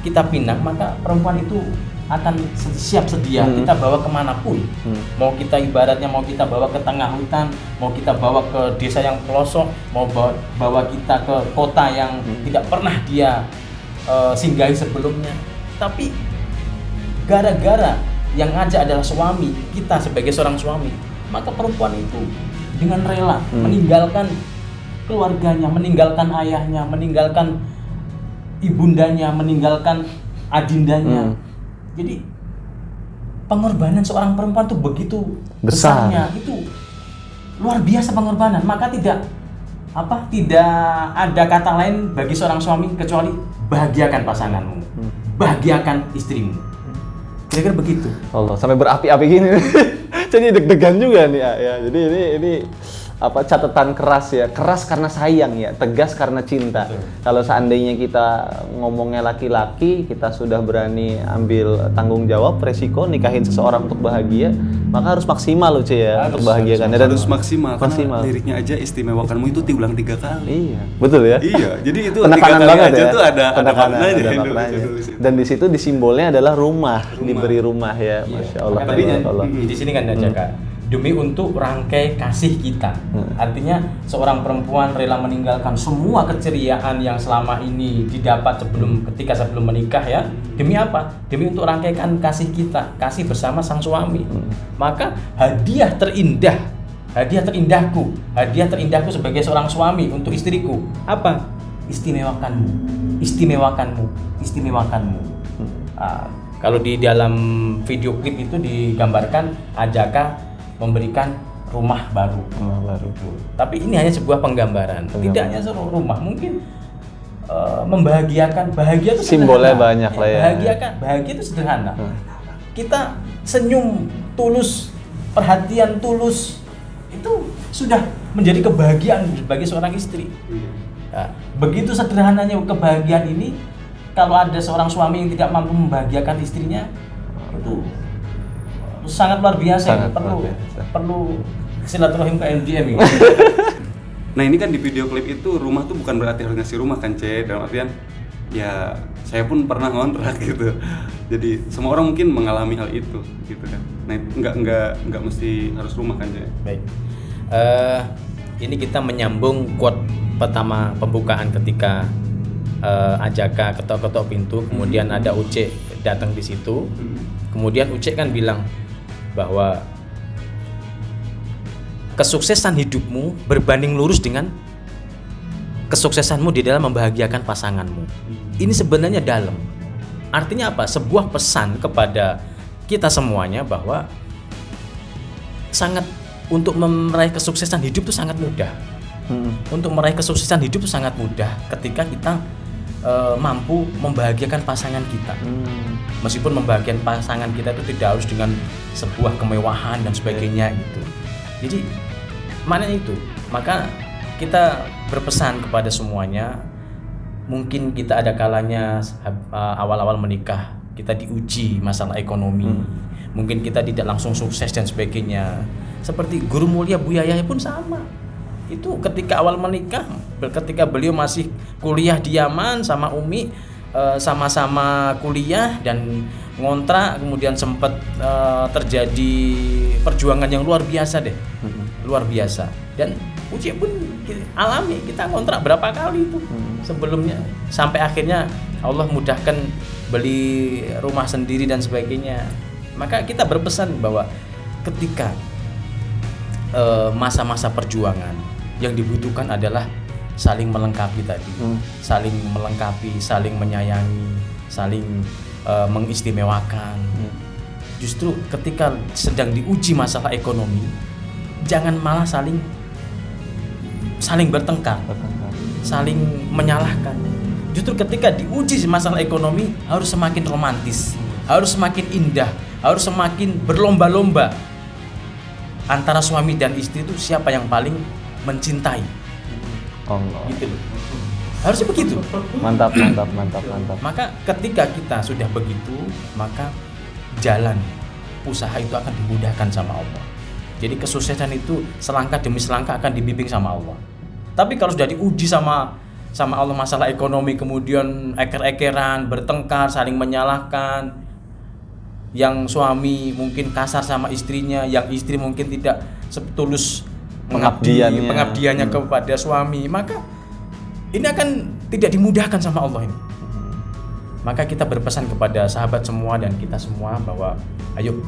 kita pinang, maka perempuan itu akan siap sedia kita bawa kemanapun. Mau kita ibaratnya mau kita bawa ke tengah hutan, mau kita bawa ke desa yang pelosok, mau bawa kita ke kota yang tidak pernah dia singgahi sebelumnya. Tapi gara-gara yang ngajak adalah suami, kita sebagai seorang suami, maka perempuan itu dengan rela meninggalkan keluarganya, meninggalkan ayahnya, meninggalkan ibundanya, meninggalkan adindanya. Jadi pengorbanan seorang perempuan itu begitu besarnya, itu luar biasa pengorbanan. Maka tidak ada kata lain bagi seorang suami kecuali bahagiakan pasanganmu, bahagiakan istrimu. Kira-kira begitu. Allah, sampai berapi-api gini. Jadi deg-degan juga nih ya. Jadi ini catatan keras ya. Keras karena sayang ya, tegas karena cinta. Kalau seandainya kita ngomongnya laki-laki, kita sudah berani ambil tanggung jawab resiko nikahin seseorang untuk bahagia, maka harus maksimal loh ya untuk bahagiakan. Dan harus maksimal. Karena liriknya aja istimewakanmu itu diulang 3 kali. Iya, betul ya. Iya, jadi itu 3 penekanan kali banget aja ya. tuh ada maknanya. Dan di situ disimbolnya adalah rumah, diberi rumah ya. Masya Allah. Maka tadi di sini kan Kak, demi untuk rangkai kasih kita. Artinya seorang perempuan rela meninggalkan semua keceriaan yang selama ini didapat ketika sebelum menikah ya. Demi apa? Demi untuk rangkaikan kasih kita, kasih bersama sang suami. Maka hadiah terindahku sebagai seorang suami untuk istriku apa? Istimewakanmu. Kalau di dalam video klip itu digambarkan Ajaka memberikan rumah baru. Tapi ini hanya sebuah penggambaran. Tidak hanya seluruh rumah, mungkin membahagiakan. Bahagia itu simbolnya sederhana. banyak lah ya. Bahagia itu sederhana. Kita senyum tulus, perhatian tulus, itu sudah menjadi kebahagiaan bagi seorang istri. Nah, begitu sederhananya kebahagiaan ini, kalau ada seorang suami yang tidak mampu membahagiakan istrinya, itu sangat luar biasa. Perlu silaturahim ke MDM. Nah ini kan di video klip itu rumah tuh bukan berarti harus ngasih rumah kan dalam artian ya saya pun pernah ngontrak gitu. Jadi semua orang mungkin mengalami hal itu gitu kan. Nah nggak mesti harus rumah kan Baik. Ini kita menyambung quote pertama pembukaan ketika Ajaka ketok-ketok pintu, kemudian ada Uce datang di situ. Kemudian Uce kan bilang bahwa kesuksesan hidupmu berbanding lurus dengan kesuksesanmu di dalam membahagiakan pasanganmu. Ini sebenarnya dalam. Artinya apa? Sebuah pesan kepada kita semuanya bahwa untuk meraih kesuksesan hidup itu sangat mudah. Untuk meraih kesuksesan hidup itu sangat mudah ketika kita mampu membahagiakan pasangan kita. Meskipun membahagiakan pasangan kita itu tidak harus dengan sebuah kemewahan dan sebagainya gitu. Jadi maknanya itu. Maka kita berpesan kepada semuanya, mungkin kita ada kalanya awal-awal menikah kita diuji masalah ekonomi. Mungkin kita tidak langsung sukses dan sebagainya. Seperti Guru Mulia Buyaya pun sama. Itu ketika awal menikah, ketika beliau masih kuliah di Yaman sama Umi, sama-sama kuliah dan ngontrak, kemudian sempat terjadi perjuangan yang luar biasa deh. Luar biasa. Dan Uci pun alami, kita ngontrak berapa kali itu sebelumnya, sampai akhirnya Allah mudahkan beli rumah sendiri dan sebagainya. Maka kita berpesan bahwa ketika masa-masa perjuangan yang dibutuhkan adalah saling melengkapi tadi, saling melengkapi, saling menyayangi, saling mengistimewakan. Justru ketika sedang diuji masalah ekonomi, jangan malah saling bertengkar, saling menyalahkan. Justru ketika diuji masalah ekonomi harus semakin romantis, harus semakin indah, harus semakin berlomba-lomba antara suami dan istri itu siapa yang paling mencintai. Allah. Gitu loh. Harusnya begitu. Mantap. Maka ketika kita sudah begitu, maka jalan usaha itu akan dimudahkan sama Allah. Jadi kesuksesan itu selangkah demi selangkah akan dibimbing sama Allah. Tapi kalau sudah diuji sama Allah masalah ekonomi, kemudian eker-ekeran, bertengkar, saling menyalahkan, yang suami mungkin kasar sama istrinya, yang istri mungkin tidak setulus pengabdiannya kepada suami, maka ini akan tidak dimudahkan sama Allah ini. Maka kita berpesan kepada sahabat semua dan kita semua bahwa ayo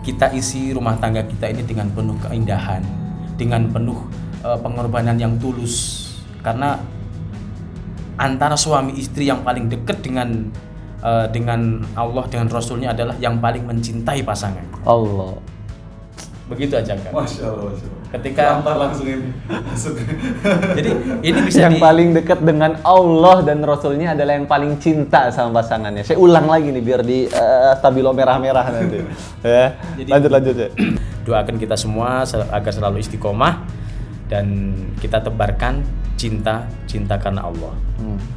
kita isi rumah tangga kita ini dengan penuh keindahan, dengan penuh pengorbanan yang tulus. Karena antara suami istri yang paling dekat dengan Allah, dengan Rasulnya adalah yang paling mencintai pasangan. Allah. Begitu aja kan. Masya Allah. Ketika langsung ini. jadi ini bisa yang paling dekat dengan Allah dan Rasulnya adalah yang paling cinta sama pasangannya. Saya ulang lagi nih biar di stabilo merah-merah nanti. Ya. Jadi- Lanjut ya. doakan kita semua agar selalu istiqomah dan kita tebarkan cinta karena Allah.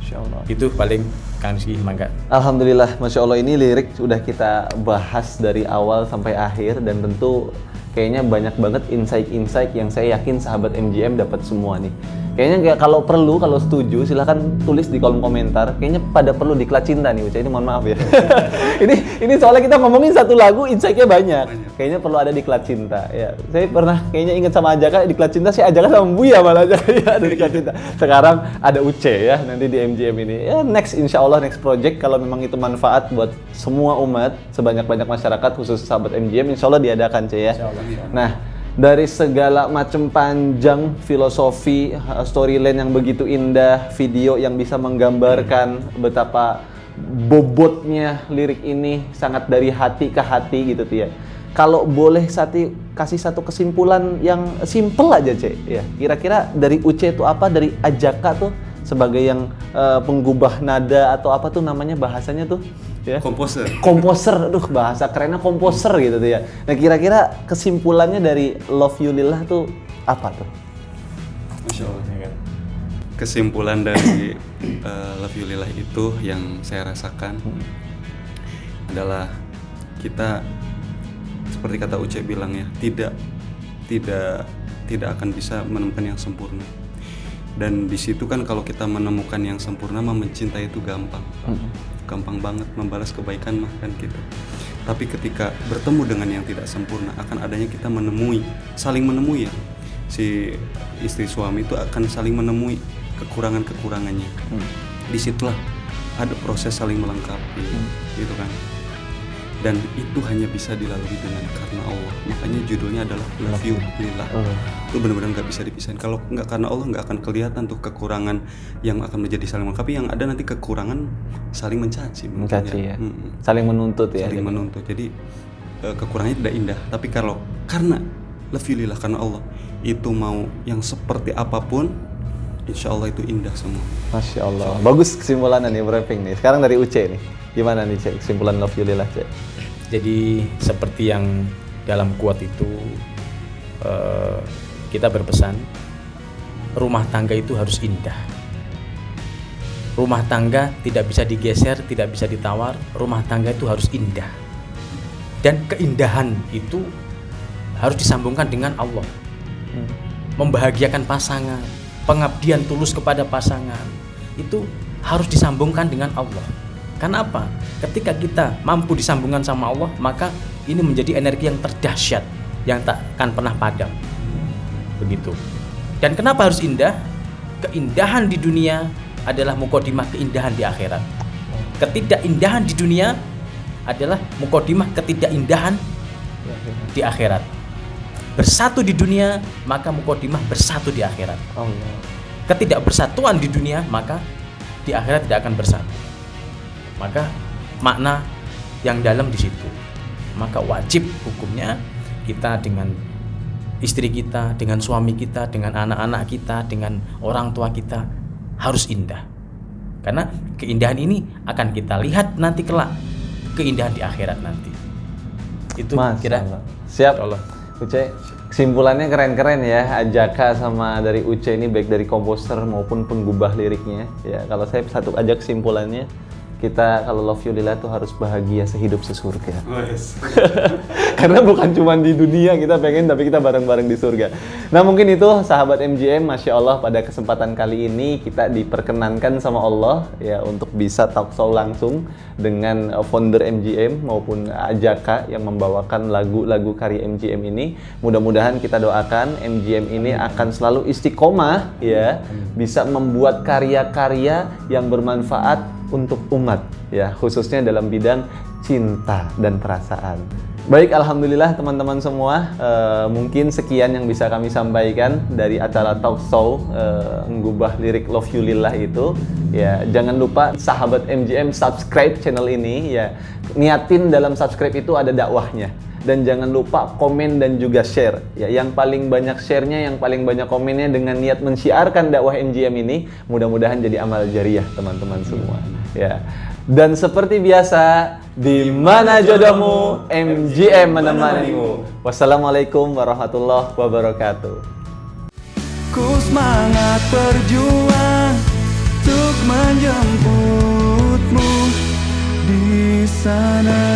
Insya Allah. Itu paling Kang Rizky, mangga. Alhamdulillah, Masya Allah, ini lirik sudah kita bahas dari awal sampai akhir dan tentu kayaknya banyak banget insight-insight yang saya yakin sahabat MGM dapat semua nih. Kayaknya kalau setuju silahkan tulis di kolom komentar. Kayaknya pada perlu diklat cinta nih Uca, ini mohon maaf ya. ini soalnya kita ngomongin satu lagu insight-nya banyak. Kayaknya perlu ada diklat cinta. Ya, saya pernah kayaknya ingat sama Ajaka diklat cinta, saya Ajaka sama Buya malah aja ya, ada diklat cinta. Sekarang ada Uce ya nanti di MGM ini. Ya next insya Allah next project kalau memang itu manfaat buat semua umat, sebanyak-banyak masyarakat khusus sahabat MGM insya Allah diadakan Ce ya. Nah, dari segala macam panjang filosofi, storyline yang begitu indah, video yang bisa menggambarkan betapa bobotnya lirik ini sangat dari hati ke hati gitu tuh ya. Kalau boleh kasih satu kesimpulan yang simple aja Ce, ya. Kira-kira dari Uce itu apa, dari Ajaka tuh sebagai yang penggubah nada atau apa tuh namanya bahasanya tuh? Ya. Komposer, aduh bahasa kerennya komposer gitu tuh ya. Nah kira-kira kesimpulannya dari Love You Lillah tuh apa tuh? Masya Allah. Kesimpulan dari Love You Lillah itu yang saya rasakan adalah kita seperti kata Uce bilang ya, tidak akan bisa menemukan yang sempurna. Dan di situ kan kalau kita menemukan yang sempurna mah mencintai itu gampang. Gampang banget membalas kebaikan mah kan gitu. Tapi ketika bertemu dengan yang tidak sempurna akan adanya kita saling menemui ya. Si istri suami itu akan saling menemui kekurangannya. Disitulah ada proses saling melengkapi gitu kan. Dan itu hanya bisa dilalui dengan karena Allah. Makanya judulnya adalah Love You Lillah. Itu benar-benar nggak bisa dipisahin. Kalau nggak karena Allah nggak akan kelihatan tuh kekurangan yang akan menjadi saling melengkapi. Yang ada nanti kekurangan saling mencaci Ya. Saling menuntut ya. Saling menuntut. Jadi kekurangannya tidak indah. Tapi kalau karena Love You Lillah karena Allah itu mau yang seperti apapun, insya Allah itu indah semua. Masya Allah. Bagus kesimpulannya nih wrapping nih. Sekarang dari Uce nih. Gimana nih Cek kesimpulan Love You Lillah Cek? Jadi seperti yang dalam quote itu kita berpesan rumah tangga itu harus indah. Rumah tangga tidak bisa digeser, tidak bisa ditawar. Rumah tangga itu harus indah. Dan keindahan itu harus disambungkan dengan Allah. Membahagiakan pasangan, pengabdian tulus kepada pasangan itu harus disambungkan dengan Allah. Karena apa? Ketika kita mampu disambungkan sama Allah, maka ini menjadi energi yang terdahsyat, yang tak akan pernah padam. Begitu. Dan kenapa harus indah? Keindahan di dunia adalah mukodimah keindahan di akhirat. Ketidakindahan di dunia adalah mukodimah ketidakindahan di akhirat. Bersatu di dunia, maka mukodimah bersatu di akhirat. Ketidakbersatuan di dunia, maka di akhirat tidak akan bersatu. Maka makna yang dalam di situ. Maka wajib hukumnya kita dengan istri kita, dengan suami kita, dengan anak-anak kita, dengan orang tua kita harus indah. Karena keindahan ini akan kita lihat nanti kelak, keindahan di akhirat nanti. Itu kira siap. Allah. Uce, kesimpulannya keren-keren ya. Ajaka sama dari Uce ini baik dari komposer maupun penggubah liriknya. Ya, kalau saya satu aja kesimpulannya, kita kalau Love You Lila tuh harus bahagia sehidup sesurga. Wes. Karena bukan cuma di dunia kita pengen, tapi kita bareng-bareng di surga. Nah mungkin itu sahabat MGM, Masya Allah pada kesempatan kali ini kita diperkenankan sama Allah ya untuk bisa talk show langsung dengan founder MGM maupun Ajaka yang membawakan lagu-lagu karya MGM ini. Mudah-mudahan kita doakan MGM ini akan selalu istiqomah ya, bisa membuat karya-karya yang bermanfaat untuk umat ya, khususnya dalam bidang cinta dan perasaan. Baik, alhamdulillah teman-teman semua, mungkin sekian yang bisa kami sampaikan dari acara talk show menggubah lirik Love You Lillah itu. Ya, jangan lupa sahabat MGM subscribe channel ini ya. Niatin dalam subscribe itu ada dakwahnya. Dan jangan lupa komen dan juga share. Ya, yang paling banyak share-nya, yang paling banyak komennya dengan niat mensyiarkan dakwah MGM ini, mudah-mudahan jadi amal jariah teman-teman semua. Ya. Dan seperti biasa, di mana jodohmu, MGM menemanimu. Wassalamualaikum warahmatullahi wabarakatuh. Ku semangat berjuang untuk menjemputmu di sana.